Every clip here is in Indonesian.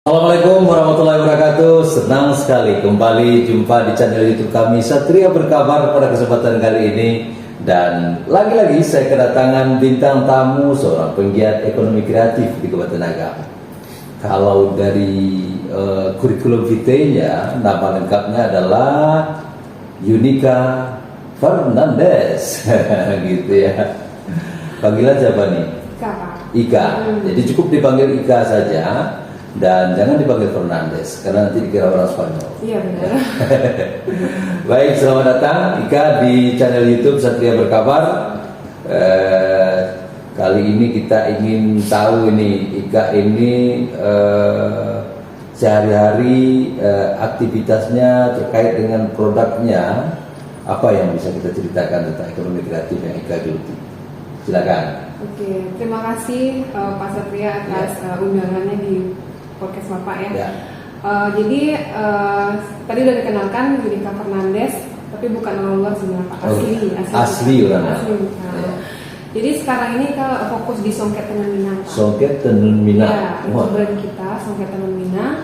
Assalamualaikum warahmatullahi wabarakatuh. Senang sekali kembali jumpa di channel YouTube kami Satria Berkabar pada kesempatan kali ini. Dan lagi-lagi saya kedatangan bintang tamu, seorang penggiat ekonomi kreatif di Kabupaten Agam. Kalau dari kurikulum vitae-nya, nama lengkapnya adalah Yunika Fernandes. Gitu ya. Panggilan siapa nih? Ika. Jadi cukup dipanggil Ika saja. Dan jangan dipanggil Fernandes karena nanti dikira orang Spanyol. Iya benar. Baik, selamat datang Ika di channel YouTube Satria Berkabar. Kali ini kita ingin tahu ini Ika ini sehari-hari aktivitasnya terkait dengan produknya, apa yang bisa kita ceritakan tentang ekonomi kreatif yang Ika geluti. Silakan. Oke, terima kasih Pak Satria atas undangannya di podcast Bapak ya. Jadi tadi udah dikenalkan Yunika Fernandes, tapi bukan orang luar sebenarnya Pak, asli orang. Jadi sekarang ini kita fokus di Songket Tenun Minang. Songket Tenun Minang. Ya, itu brand kita Songket Tenun Minang.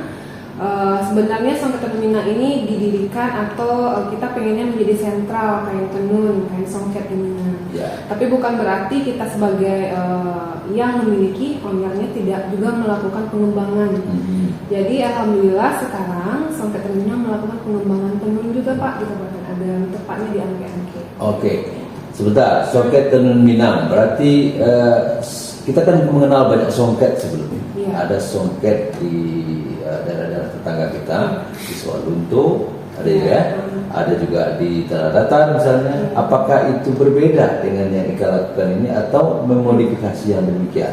Sebenarnya Songket Tenun Minang ini didirikan atau kita pengennya menjadi sentral kain tenun, kain songket di Minang. Tapi bukan berarti kita sebagai yang memiliki ownernya tidak juga melakukan pengembangan. Jadi alhamdulillah sekarang Songket Tenun Minang melakukan pengembangan tenun juga Pak di Kabupaten Agam, tepatnya di Angke-Angke. Oke, sebentar. Songket Tenun Minang berarti kita kan mengenal banyak songket sebelumnya. Ada songket di daerah-daerah tetangga kita di Sawalunto, ada juga, ada juga di Tanah Datar misalnya. Apakah itu berbeda dengan yang Ika lakukan ini atau memodifikasi yang demikian?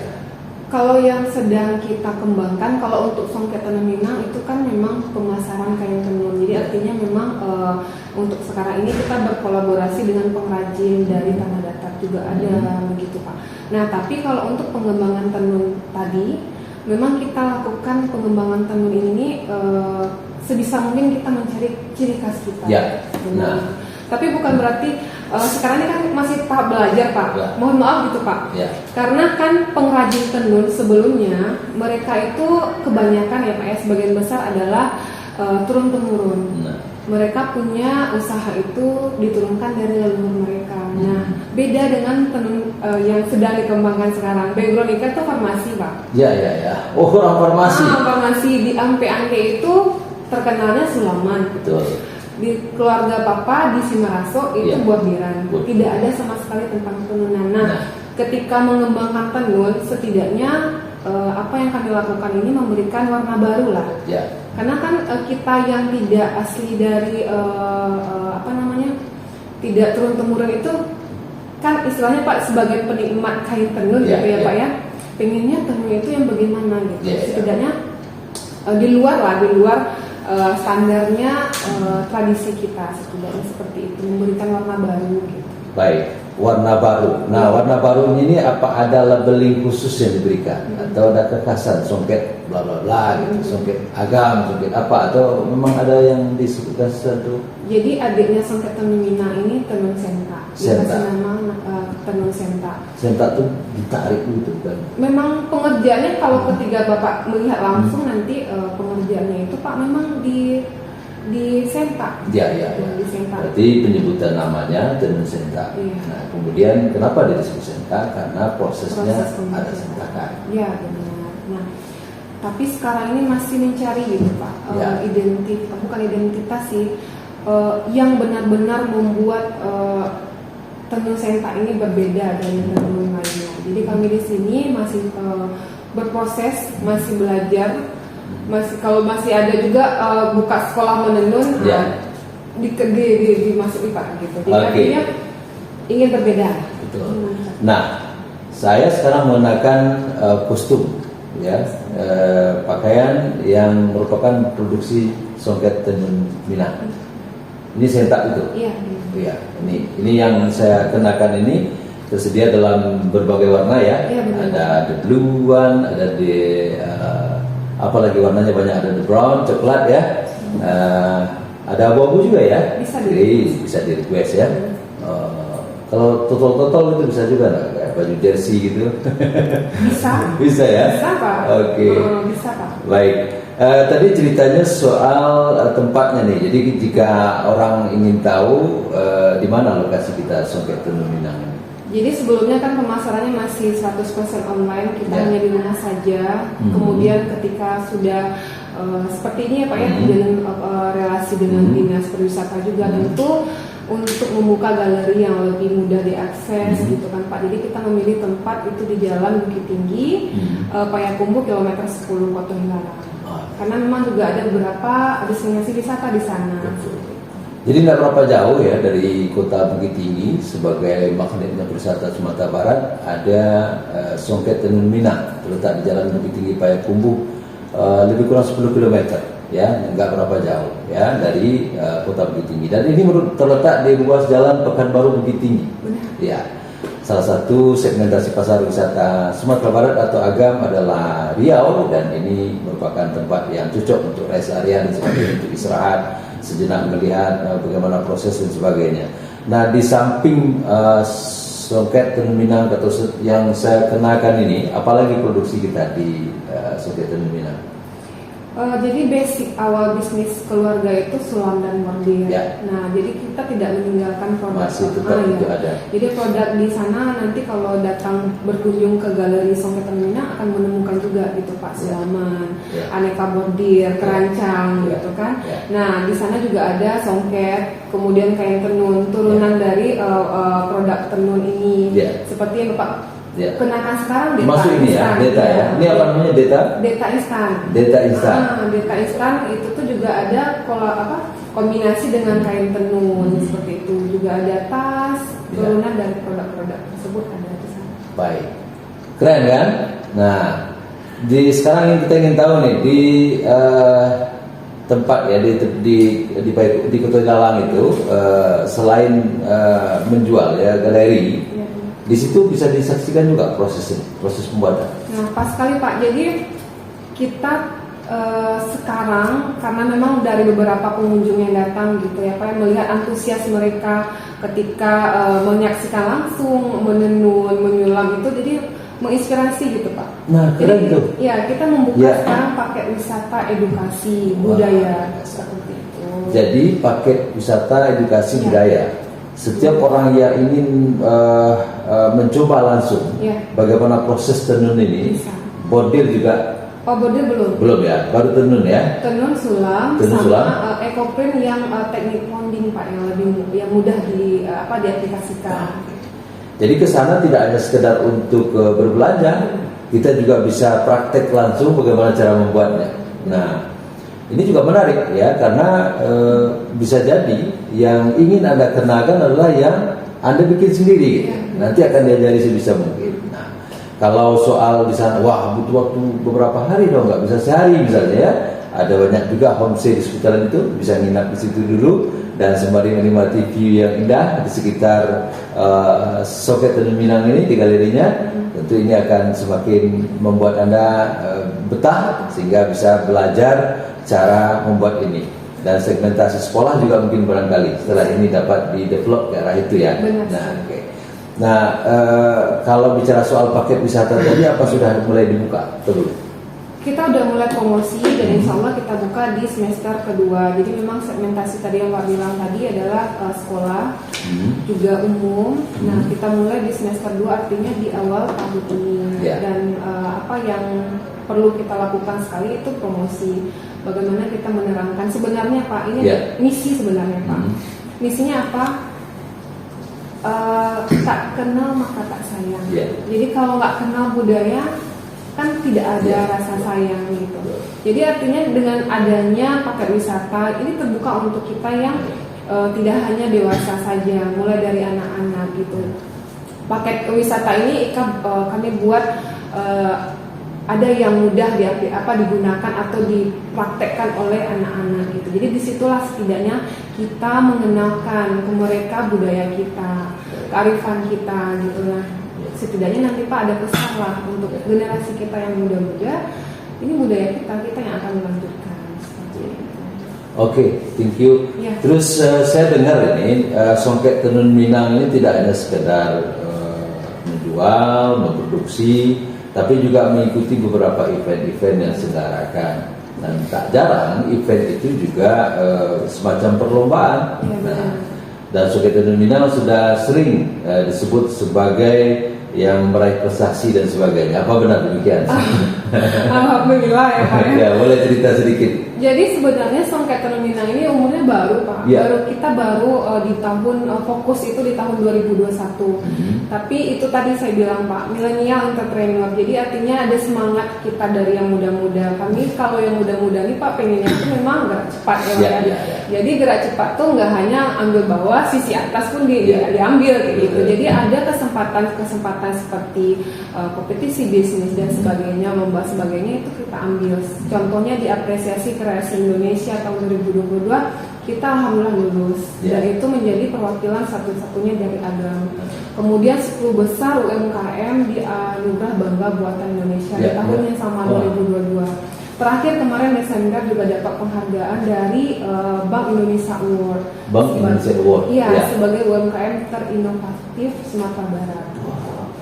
Kalau yang sedang kita kembangkan, kalau untuk Songket Tenun Minang itu kan memang pemasaran kain tenun. Jadi artinya memang untuk sekarang ini kita berkolaborasi dengan pengrajin dari Tanah Datar juga ada begitu Pak. Nah tapi kalau untuk pengembangan tenun tadi, memang kita lakukan pengembangan tenun ini sebisa mungkin kita mencari ciri khas kita. Nah, tapi bukan berarti sekarang ini kan masih tahap belajar Pak. Mohon maaf gitu Pak. Karena kan pengrajin tenun sebelumnya mereka itu kebanyakan ya Pak ya, sebagian besar adalah turun temurun. Mereka punya usaha itu diturunkan dari leluhur mereka. Nah, beda dengan tenun yang sedang dikembangkan sekarang. Background Ika itu farmasi Pak. Oh, orang farmasi. Farmasi di Angke-Angke itu terkenalnya sulaman. Betul. Di keluarga Papa di Simaraso itu buat biran. Tidak ada sama sekali tentang tenunan. Nah, ketika mengembangkan tenun, setidaknya apa yang kami lakukan ini memberikan warna baru lah. Karena kan kita yang tidak asli dari tidak turun temurun itu kan istilahnya Pak sebagai penikmat kain tenun gitu ya Pak ya. Pengennya tenun itu yang bagaimana gitu. Setidaknya di luar standarnya tradisi kita, setidaknya seperti itu, memberikan warna baru gitu. Baik, warna baru. Nah, warna baru ini apa ada labeling khusus yang diberikan atau ada kekhasan songket bla bla bla gitu, songket Agam, songket apa, atau memang ada yang disebutkan satu? Jadi adiknya Songket Tenun Minang ini tenun senta. Dikasih nama tenun senta. Senta tuh ditarik gitu kan? Memang pengerjaannya kalau ketiga Bapak melihat langsung nanti pengerjaannya itu Pak memang di senta. Di senta. Berarti penyebutan namanya tenun senta. Nah, kemudian kenapa dia disebut senta? Karena prosesnya ada sentakan. Iya, benar. Nah, tapi sekarang ini masih mencari gitu Pak, bukan identitas sih, yang benar-benar membuat tenun senta ini berbeda dari tenun lainnya. Jadi kami di sini masih berproses, masih belajar. Masih ada juga buka sekolah menenun dimasuki Pak gitu. Jadi artinya ingin berbeda. Betul. Nah, saya sekarang menggunakan kostum pakaian yang merupakan produksi Songket Tenun Minang. Ini senta itu. Iya. Ini yang saya kenakan ini tersedia dalam berbagai warna ya. Ada the blue one, ada the apalagi warnanya banyak, ada the brown, coklat ya. Ada abu-abu juga ya. Bisa di request ya. Kalau total itu bisa juga nggak? Kayak baju jersey gitu? Bisa. Bisa ya? Bisa Pak. Oke. Bisa Pak. Baik. Tadi ceritanya soal tempatnya nih. Jadi jika orang ingin tahu di mana lokasi kita Songket Tenun Minang ini. Jadi sebelumnya kan pemasarannya masih 100% online, kita Ya. hanya di rumah saja. Kemudian ketika sudah seperti ini ya Pak ya, menjalin relasi dengan dinas pariwisata juga, tentu untuk membuka galeri yang lebih mudah diakses gitu kan Pak. Jadi kita memilih tempat itu di Jalan Bukit Tinggi, Payakumbuh kilometer 10 Kota Hilarang. Karena memang juga ada beberapa destinasi wisata di sana. Jadi tidak berapa jauh ya dari kota Bukit Tinggi sebagai magnetnya wisata Sumatera Barat. Ada Songket Tenun Minang terletak di Jalan Bukit Tinggi Payakumbuh, lebih kurang 10 km ya, nggak berapa jauh ya dari kota Bukit Tinggi. Dan ini terletak di ruas Jalan Pekanbaru Bukit Tinggi. Benar. Ya, salah satu segmentasi pasar wisata Sumatera Barat atau Agam adalah Riau, dan ini merupakan tempat yang cocok untuk rest area dan sebagainya, untuk istirahat sejenak, melihat bagaimana proses dan sebagainya. Nah, di samping Songket Tenun Minang atau yang saya kenakan ini, apalagi produksi kita di Songket Tenun Minang? Jadi basic awal bisnis keluarga itu sulam dan bordir. Ya. Nah, jadi kita tidak meninggalkan produk. Masih tetap itu ada. Jadi produk di sana nanti kalau datang berkunjung ke galeri Songket Tenun Minang akan menemukan juga gitu Pak, sulaman, aneka bordir, kerancang gitu kan. Nah, di sana juga ada songket, kemudian kain tenun, turunan dari produk tenun ini. Seperti yang Bapak kenakan sekarang, Deta Masuk ini ya, instan. Deta ya. Ini apa namanya, Deta? Deta instan. Deta instan. Deta instan itu tuh juga ada kombinasi dengan kain tenun seperti itu. Juga ada tas, turunan dari produk-produk tersebut ada di sana. Baik, keren kan? Nah, sekarang yang kita ingin tahu nih di tempat ya di Kota Hilarang itu, selain menjual ya galeri. Di situ bisa disaksikan juga proses pembuatan. Nah, pas sekali Pak. Jadi kita sekarang karena memang dari beberapa pengunjung yang datang gitu ya Pak, yang melihat antusias mereka ketika menyaksikan langsung menenun, menyulam itu, jadi menginspirasi gitu Pak. Nah, keren tuh. Ya, kita membuka sekarang paket wisata edukasi budaya seperti itu. Jadi paket wisata edukasi budaya. Setiap orang yang ingin mencoba langsung bagaimana proses tenun ini, bordir juga. Oh, bordir belum ya, baru tenun ya. Tenun sulam sama ekoprint yang teknik molding Pak, yang mudah diaplikasikan. Jadi ke sana tidak hanya sekedar untuk berbelanja, kita juga bisa praktek langsung bagaimana cara membuatnya. Nah, ini juga menarik ya, karena bisa jadi yang ingin Anda kenakan adalah yang Anda bikin sendiri. Nanti akan diajari sebisa mungkin. Nah, kalau soal di sana, wah butuh waktu beberapa hari dong, nggak bisa sehari misalnya ya. Ada banyak juga homestay di sekitaran itu, bisa nginap di situ dulu dan sembari menikmati view yang indah di sekitar Songket Tenun Minang ini di galerinya. Tentu ini akan semakin membuat Anda betah sehingga bisa belajar cara membuat ini, dan segmentasi sekolah juga mungkin barangkali setelah ini dapat di-develop ke arah itu ya. Nah, kalau bicara soal paket wisata tadi, apa sudah mulai dibuka? Kita udah mulai promosi dan insya Allah kita buka di semester kedua. Jadi memang segmentasi tadi yang Pak bilang tadi adalah sekolah, juga umum. Nah, kita mulai di semester 2, artinya di awal tahun ini. Dan apa yang perlu kita lakukan sekali itu promosi. Bagaimana kita menerangkan sebenarnya Pak, ini misi sebenarnya Pak. Misinya apa? Tak kenal maka tak sayang. Jadi kalau nggak kenal budaya kan tidak ada rasa sayang gitu. Jadi artinya dengan adanya paket wisata ini terbuka untuk kita yang tidak hanya dewasa saja, mulai dari anak-anak gitu. Paket wisata ini kami buat ada yang mudah digunakan atau dipraktekkan oleh anak-anak gitu. Jadi disitulah setidaknya kita mengenalkan ke mereka budaya kita, kearifan kita gitu lah. Setidaknya nanti Pak ada pesan lah untuk generasi kita yang muda-muda, ini budaya kita yang akan melanjutkan seperti itu. Oke, thank you. Terus saya dengar ini Songket Tenun Minang ini tidak hanya sekedar menjual, memproduksi, tapi juga mengikuti beberapa event-event yang diselenggarakan. Dan tak jarang event itu juga semacam perlombaan. Iya, benar. Dan Songket Tenun Minang sudah sering disebut sebagai yang meraih prestasi dan sebagainya. Apa benar demikian? Alhamdulillah ya Pak ya. Ya, boleh cerita sedikit. Jadi sebenarnya Songket Tenun Minang ini umurnya baru Pak. Ya. Kita baru di tahun fokus itu di tahun 2021. Tapi itu tadi saya bilang Pak, milenial entrepreneur. Jadi artinya ada semangat kita dari yang muda-muda. Kami kalau yang muda-muda nih Pak pengennya itu memang gerak cepat ya Pak. Ya. Jadi gerak cepat tuh nggak hanya ambil bawah, sisi atas pun diambil kayak gitu. Jadi ada kesempatan seperti kompetisi bisnis dan sebagainya, lomba sebagainya itu kita ambil. Contohnya di apresiasi kreasi Indonesia tahun 2022 kita alhamdulillah lulus dan itu menjadi perwakilan satu-satunya dari Agam. Kemudian 10 besar UMKM di Anugerah Bangga Buatan Indonesia di tahun yang sama 2022. Terakhir kemarin Desember juga dapat penghargaan dari Bank Indonesia Award. Bank Indonesia Award. Iya, sebagai UMKM terinovatif Sumatera Barat.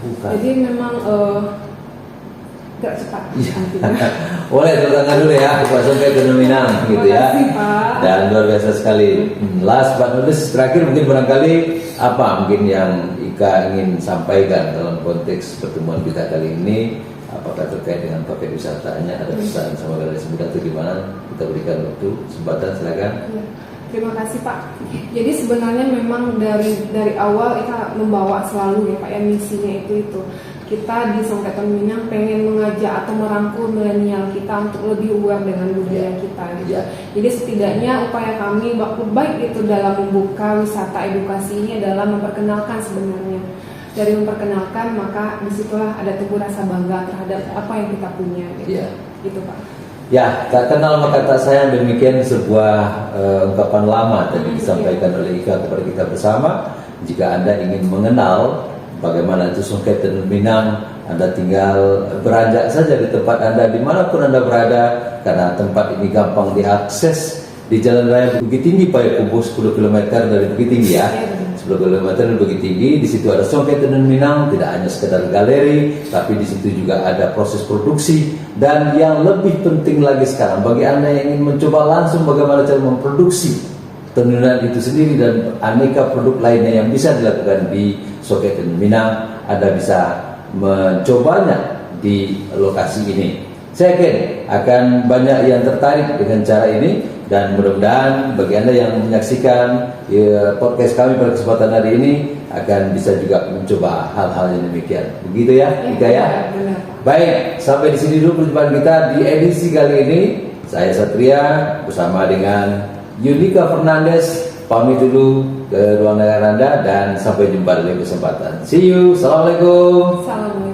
Bukan. Jadi memang gerak cepat. Boleh tepuk tangan dulu ya Pak Songket Tenun Minang gitu ya. Terima kasih, Pak. Dan luar biasa sekali. Last but not least, terakhir mungkin barangkali apa mungkin yang Ika ingin sampaikan dalam konteks pertemuan kita kali ini, apakah terkait dengan paket wisatanya, ada pesan sama generasi muda itu gimana? Kita berikan waktu, kesempatan, silakan. Ya, terima kasih Pak. Jadi sebenarnya memang dari awal kita membawa selalu ya Pak ya misinya itu. Kita di Songket Tenun Minang pengen mengajak atau merangkul milenial kita untuk lebih aware dengan budaya kita gitu. Jadi setidaknya upaya kami baik itu dalam membuka wisata edukasi ini adalah memperkenalkan sebenarnya. Dari memperkenalkan maka disitulah ada tumbuh rasa bangga terhadap apa yang kita punya gitu. Gitu Pak. Ya, tak kenal maka tak sayang, demikian sebuah ungkapan lama tadi disampaikan oleh Ika kepada kita bersama. Jika Anda ingin mengenal bagaimana itu Songket Tenun Minang, Anda tinggal beranjak saja di tempat Anda dimanapun Anda berada, karena tempat ini gampang diakses di Jalan Raya Bukit Tinggi Payakumbuh 10 km dari Bukit Tinggi ya. 10 km dari Bukit Tinggi, di situ ada Songket Tenun Minang, tidak hanya sekedar galeri, tapi di situ juga ada proses produksi. Dan yang lebih penting lagi sekarang, bagi Anda yang ingin mencoba langsung bagaimana cara memproduksi tenunan itu sendiri dan aneka produk lainnya yang bisa dilakukan di Songket Tenun Minang, Anda bisa mencobanya di lokasi ini. Saya yakin akan banyak yang tertarik dengan cara ini, dan mudah-mudahan bagi Anda yang menyaksikan podcast kami pada kesempatan hari ini akan bisa juga mencoba hal-hal yang demikian. Begitu ya, Ika ya? Baik, sampai di sini dulu perjumpaan kita di edisi kali ini. Saya Satria bersama dengan Yunika Fernandes pamit dulu ke ruang dengar Anda dan sampai jumpa di kesempatan. See you. Assalamualaikum. Assalamualaikum.